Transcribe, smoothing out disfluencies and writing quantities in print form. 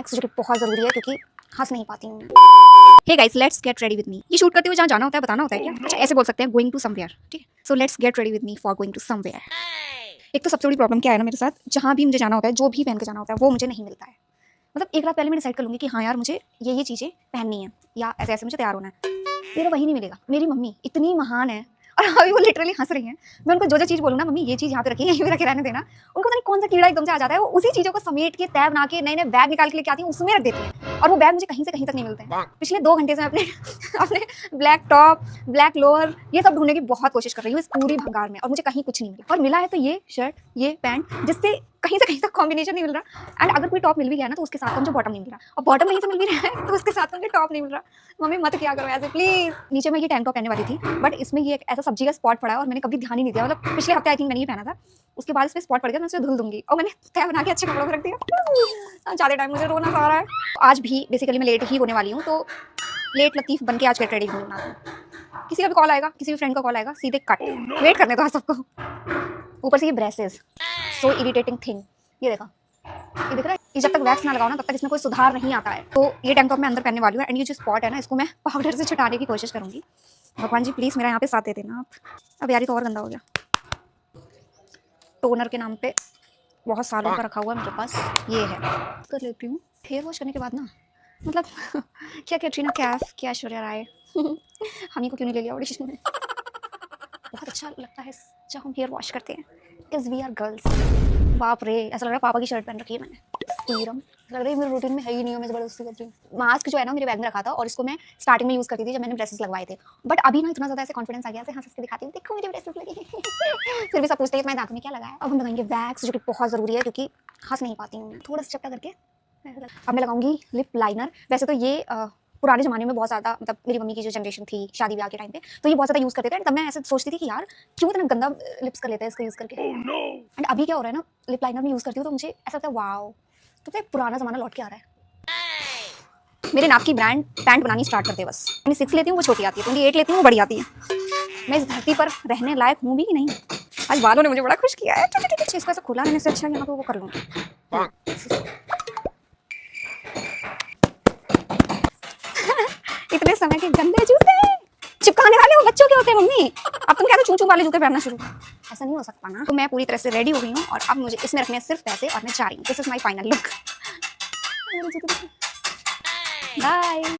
Wax जो कि बहुत ज़रूरी है क्योंकि हंस नहीं पाती हूँ। Hey guys, let's get ready with me. ये शूट करते हुए जहाँ जाना होता है बताना होता है क्या? अच्छा, ऐसे बोल सकते हैं गोइंग टू समवेयर, ठीक है। So let's get ready with me for going to somewhere. एक तो सबसे बड़ी प्रॉब्लम क्या है ना मेरे साथ, जहाँ भी मुझे जाना होता है, जो भी पहन के जाना होता है वो मुझे नहीं मिलता है। मतलब एक रात पहले मैं डिसाइड कर लूँगी कि हाँ यार मुझे ये चीज़ें पहननी है या ऐसे ऐसे मुझे तैयार होना है, मेरा वही नहीं मिलेगा। मेरी मम्मी इतनी महान है और अभी वो लिटरली हंस रही हैं। मैं उनको जो चीज़ बोलूँ ना, मम्मी ये चीज़ यहाँ पे रखी है, यहीं पे रखे रहने देना, उनको पता नहीं कौन सा कीड़ा एकदम से आ जाता है, वो उसी चीज़ों को समेट के तय बना के नए नए बैग निकाल के लेके आती हैं, उसमें रख देती हैं और वो बैग मुझे कहीं से कहीं तक नहीं मिलते हैं। पिछले 2 घंटे से मैं अपने अपने ब्लैक टॉप, ब्लैक लोअर ये सब ढूंढने की बहुत कोशिश कर रही हूँ इस पूरी भंगार में, और मुझे कहीं कुछ नहीं मिला। और मिला है तो ये शर्ट, ये पैंट, जिससे कहीं से कहीं तक कॉम्बिनेशन नहीं मिल रहा। एंड अगर कोई टॉप मिल भी गया ना तो उसके साथ मुझे बॉटम नहीं मिल रहा, और बॉटम कहीं से मिल भी रहा है तो उसके साथ मुझे टॉप नहीं मिल रहा। मम्मी मत क्या करो ऐसे प्लीज। नीचे मैं ये टैंक टॉप पहनने वाली थी, बट इसमें ये एक ऐसा सब्जी का स्पॉट पड़ा है और मैंने कभी ध्यान ही नहीं दिया। मतलब पिछले हफ्ते आई थिंक मैंने ये पहना था, उसके बाद इस पर स्पॉट पड़ गया, मैं उसे धुल दूंगी, और मैंने तय बना के अच्छे कपड़ों में रख दिया। ज़्यादा टाइम मुझे रोना आ रहा है। आज भी बेसिकली मैं लेट ही होने वाली हूँ, तो लेट लतीफ बन के आज गेट रेडी होना है। किसी का भी कॉल आएगा, किसी भी फ्रेंड का कॉल आएगा, सीधे कट। वेट करने दो सबको। ऊपर से ये ब्रेसेस, सो इरिटेटिंग थिंग। ये देखा, ये दिख रहा है, ये जब तक वैक्स ना लगाओ ना तब तक इसमें कोई सुधार नहीं आता है। तो ये टैंक टॉप मैं अंदर पहनने वाली हूँ, एंड ये जो स्पॉट है ना इसको मैं पाउडर से छुटाने की कोशिश करूंगी। भगवान जी प्लीज मेरा यहाँ पे साथ दे देना आप। अब यार ये तो और गंदा हो गया। टोनर के नाम पे बहुत सालों का रखा हुआ है मेरे पास, ये है, कर लेती हूँ। हेयर वॉश करने के बाद ना मतलब क्या कैटरीना कैफ, क्या ऐश्वर्या राय हम ही को क्यों नहीं ले लिया ऑडिशन में। बहुत अच्छा लगता है जब हम हेयर वॉश करते हैं, बिकॉज वी आर गर्ल्स। बाप रे, ऐसा लग रहा है पापा की शर्ट पहन रखी है मैंने। सीरम लग रहा है मेरे रूटीन में है ही नहीं, मैं ज़बरदस्ती कर रही हूँ। मास्क जो है ना मेरे बैग में रखा था, और इसको मैं स्टार्टिंग में यूज़ करती थी जब मैंने ब्रेसेस लगवाए थे, बट अभी ना इतना ज़्यादा ऐसे कॉन्फिडेंस आ गया है, हंस के दिखाती हूँ, देखो मेरे ब्रेसेस लगे फिर भी सब पूछते हैं तुम्हारे दांतों में क्या लगा है। अब हम लगाएंगे वैक्स जो कि बहुत ज़रूरी है क्योंकि हंस नहीं पाती हूँ, थोड़ा सा चपटा करके। अब मैं लगाऊंगी लिप लाइनर। वैसे तो ये पुराने ज़माने में बहुत ज़्यादा, मतलब मेरी मम्मी की जो जनरेशन थी शादी ब्याह के टाइम पे, तो ये बहुत ज़्यादा यूज़ करते थे। तब मैं ऐसे सोचती थी कि यार क्यों इतना गंदा लिप्स कर लेते हैं इसका यूज़ करके। एंड अभी क्या हो रहा है ना, लिप लाइनर में यूज़ करती हूँ तो मुझे ऐसा लगता है वाओ, तो पुराना ज़माना लौट के आ रहा है। मेरे नाप की ब्रांड पैंट बनानी स्टार्ट करते बस। 26 लेती हूँ वो छोटी आती है, 28 लेती हूँ वो बड़ी आती है। मैं इस धरती पर रहने लायक हूँ भी कि नहीं। आज बालों ने मुझे बड़ा खुश किया है। इसको ऐसा खुला रहने से अच्छा यहाँ पे वो कर लूँगी। इतने समय के गंदे जूते चिपकाने वाले वो बच्चों के होते हैं मम्मी। अब तुम क्या तो चूचू वाले जूते पहनना शुरू, ऐसा नहीं हो सकता ना। तो मैं पूरी तरह से रेडी हो गई हूँ और अब मुझे इसमें रखने सिर्फ पैसे, और मैं जा रही हूँ। This is my final look. Bye.